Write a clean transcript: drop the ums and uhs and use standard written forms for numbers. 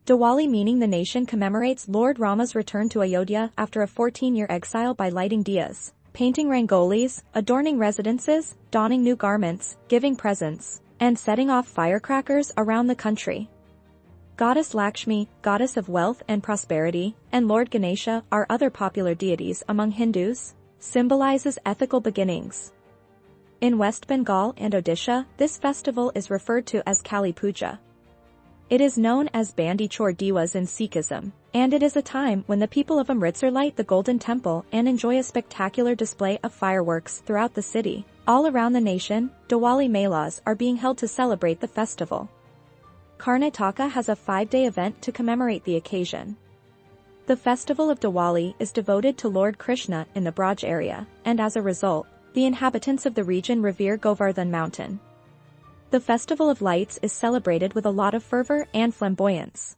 Diwali, meaning the nation commemorates Lord Rama's return to Ayodhya after a 14-year exile by lighting diyas, painting rangolis, adorning residences, donning new garments, giving presents, and setting off firecrackers around the country. Goddess Lakshmi, goddess of wealth and prosperity, and Lord Ganesha are other popular deities among Hindus, symbolizes ethical beginnings. In West Bengal and Odisha, this festival is referred to as Kali Puja. It is known as Bandi Chor Diwas in Sikhism, and it is a time when the people of Amritsar light the Golden Temple and enjoy a spectacular display of fireworks throughout the city. All around the nation, Diwali melas are being held to celebrate the festival. Karnataka has a 5-day event to commemorate the occasion. The festival of Diwali is devoted to Lord Krishna in the Braj area, and as a result, the inhabitants of the region revere Govardhan mountain. The Festival of Lights is celebrated with a lot of fervor and flamboyance.